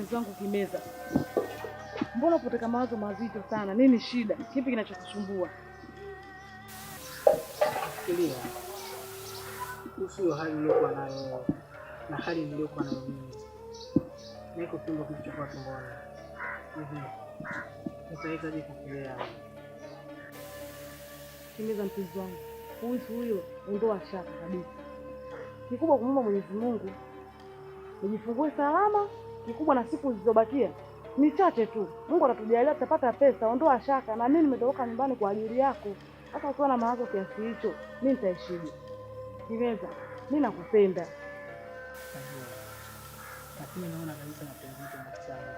mpenzi wangu Kimeza, mbona upoteka mawazo mazito sana? Nini shida? Kipi kinachokusumbua? Fikiria kuhusu hali niliyokuwa nayo na hali niliyokuwa nayo mimi. Niko tumbo kilichokuwa tumboni. Nitahitaji kukulea. Kimeza mpenzi wangu, kuhusu huyo ondoa shaka kabisa. Kikubwa kumwomba Mwenyezi Mungu nijifungue salama. Kikubwa na siku zilizobakia ni chache tu, Mungu atatujalia tutapata pesa. Ondoa shaka, na mimi nimetoka nyumbani kwa ajili yako. Hata ukiwa na mawazo kiasi hicho, mimi nitaishije? Kimeza, mimi nakupenda. Lakini naona kabisa mapenzi yetu yanakutana.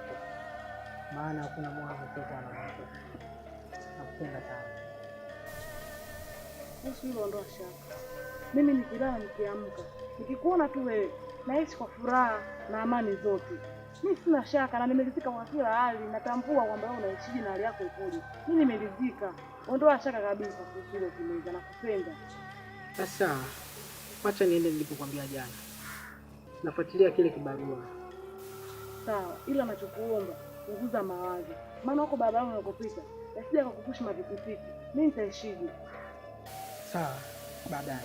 Maana hakuna mwanzo kutoka na mwanzo. Nakupenda sana. Usi ondoa shaka. Mimi nikilala nikiamka, nikikuona tu wewe, naishi kwa furaha na amani zote. Mimi sina shaka na nimeridhika kwa kila hali. Natambua kwamba wewe unaishi na hali yako ikoje. Mimi nimeridhika. Ondoa shaka kabisa kuhusu hilo Kimeza, nakupenda. Sasa acha niende nilipokuambia jana. Nafuatilia kile kibarua. Sawa, ila nachokuomba punguza mawazo. Maana wako baba yangu anakopita, nasija kukupushi mapikipiki. Mimi nitaishije? Sawa, baadaye.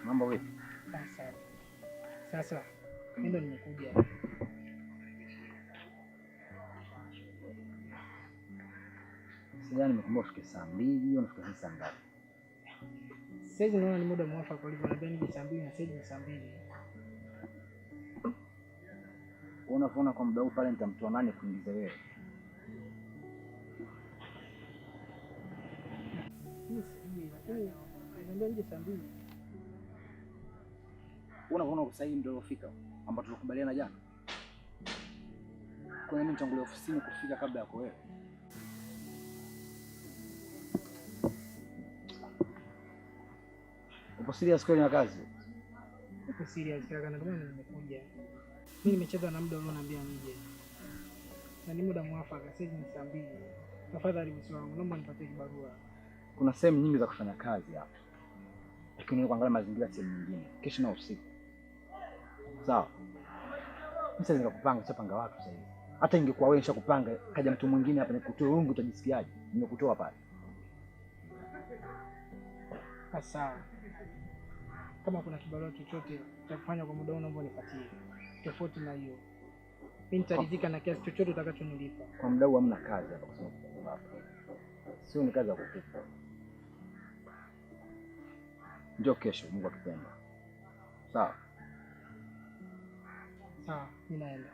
Mambo vipi? Sasa ndio nimekuja. Sasa nimekumbuka ufike saa 2, unafika saa ngapi? Sasa naona ni muda mwafaka ulivyoniambia nije saa 2 na sasa ni saa 2. Unaona kwa muda huu pale nitamtoa nani kuingiza wewe? Lakini niambia nije saa 2. Unaona kwa sasa ndio ufika ambapo tulikubaliana jana. Kwa nini nitangulia ofisini kufika kabla yako wewe? Upo serious kweli na kazi? Upo serious kaka, ndio maana nimekuja. Mimi nimecheza na muda ulioniambia nije. Na ni muda mwafaka, sasa ni saa 2. Tafadhali bosi wangu, naomba nipatie kibarua. Kuna sehemu nyingi za kufanya kazi hapa. Lakini kuangalia mazingira sehemu nyingine. Kesho na usiku. Sawa. Sasa nikakupanga chapanga watu sasa hivi. Hata ingekuwa wewe nishakupanga kaja mtu mwingine hapa nikutoe ungu utajisikiaje? Nimekutoa pale. Sawa. Kama kuna kibarua chochote cha kufanya kwa muda huu naomba nipatie. Tofauti na hiyo. Mimi nitaridhika na kiasi chochote utakachonilipa. Kwa muda huu hamna kazi hapa kwa sababu hapa. Sio ni kazi ya kukupa. Njoo kesho Mungu akipenda. Sawa. Sawa, mimi naenda.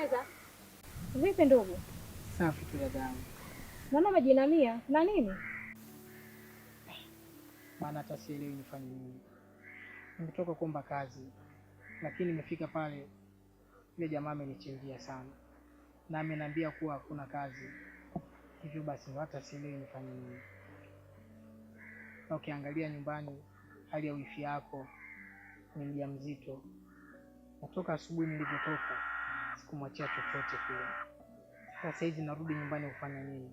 meza. Vipi ndugu? Safi tu dadangu. Naona umejinamia na nini? Maana hata sielewi nifanye nini. Nimetoka kuomba kazi, lakini nimefika pale yule jamaa amenichenjia sana na ameniambia kuwa hakuna kazi. Hivyo basi ndo hata sielewi nifanye nini. Na ukiangalia nyumbani hali ya wifi yako ni mjamzito. Natoka asubuhi nilivyotoka sikumwachia chochote kile. Sasa hizi narudi nyumbani kufanya nini?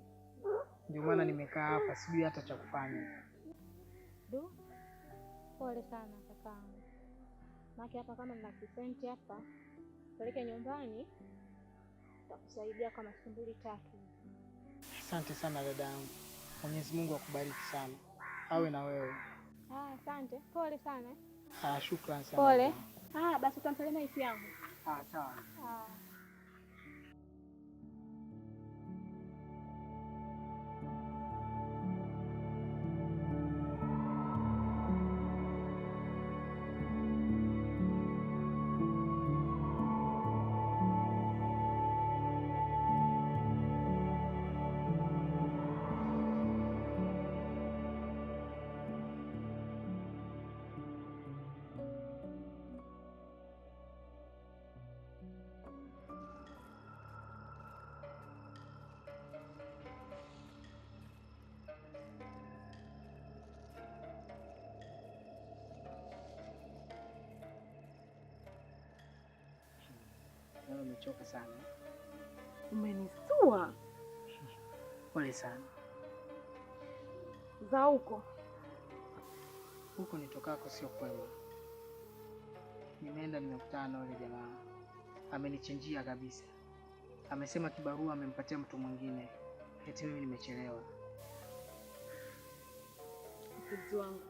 Ndio maana nimekaa hapa sijui hata cha kufanya. Pole sana kakaangu. Maki hapa kama nina kisenti hapa, peleke nyumbani, takusaidia kama siku 2-3. Asante sana dadangu. Mwenyezi Mungu akubariki sana. Awe na wewe. Asante. Pole sana. Shukrani sana. Pole. Basi utamsalimia ifi yangu. Sawa. Leo umechoka sana. Umenistua. Pole sana. Za huko Nitokako sio kwema. Nimeenda nimekutana na yule jamaa. Amenichenjia kabisa. Amesema kibarua amempatia mtu mwingine. Eti mimi nimechelewa. mpenzi wangu,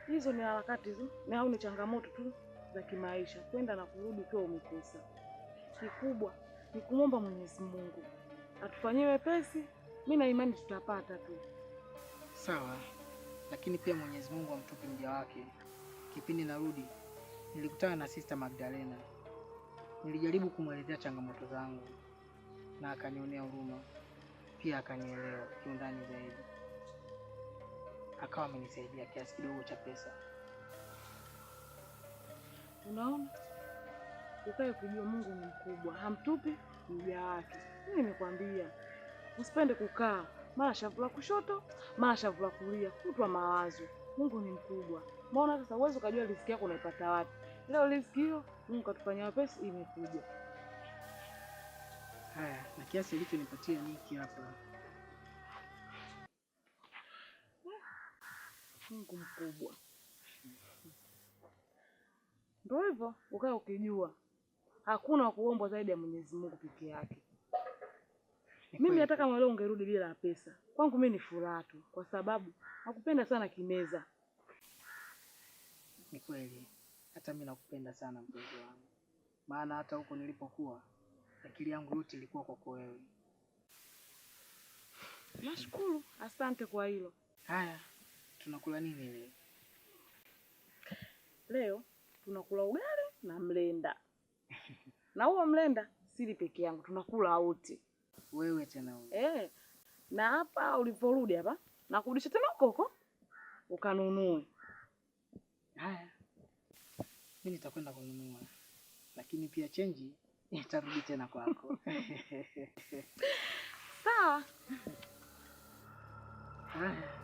hizo ni harakati hizo, na au ni changamoto tu za kimaisha, kwenda na kurudi ukiwa umekosa. Kikubwa ni kumwomba Mwenyezi Mungu atufanyie wepesi. Mimi na imani tutapata tu. Sawa, lakini pia Mwenyezi Mungu amtupe mja wake. Kipindi narudi nilikutana na Sister Magdalena. Nilijaribu kumwelezea changamoto zangu na akanionea huruma, pia akanielewa kiundani zaidi. Akawa amenisaidia kiasi kidogo cha pesa. Unaona, ukae kujua Mungu ni mkubwa, hamtupi mja wake. Mimi nimekwambia usipende kukaa mara shavu la kushoto mara shavu la kulia, kutwa mawazo. Mungu ni mkubwa. Maana sasa uwezo kujua riziki yako unaipata wapi. Leo riziki hiyo Mungu katufanyia pesa imekuja. Haya, na kiasi alichonipatia niki hapa. Mungu mkubwa. Ndio hivyo, ukae ukijua hakuna kuomba zaidi ya Mwenyezi Mungu peke yake. Mimi hata kama leo ungerudi bila pesa, kwangu mimi ni furaha tu, kwa sababu nakupenda sana Kimeza. Ni kweli, hata mimi nakupenda sana mpenzi wangu. Maana hata huko nilipokuwa, akili yangu yote ilikuwa kwako wewe. Nashukuru, asante kwa hilo. Haya, tunakula nini leo? Leo tunakula ugali na mlenda. Na huo mlenda sili peke yangu, tunakula wote. Wewe tena wewe. Na hapa uliporudi hapa, nakurudisha tena huko ukanunue. Haya. Mimi nitakwenda kununua. Lakini pia chenji itarudi tena kwako. Sawa. Haya.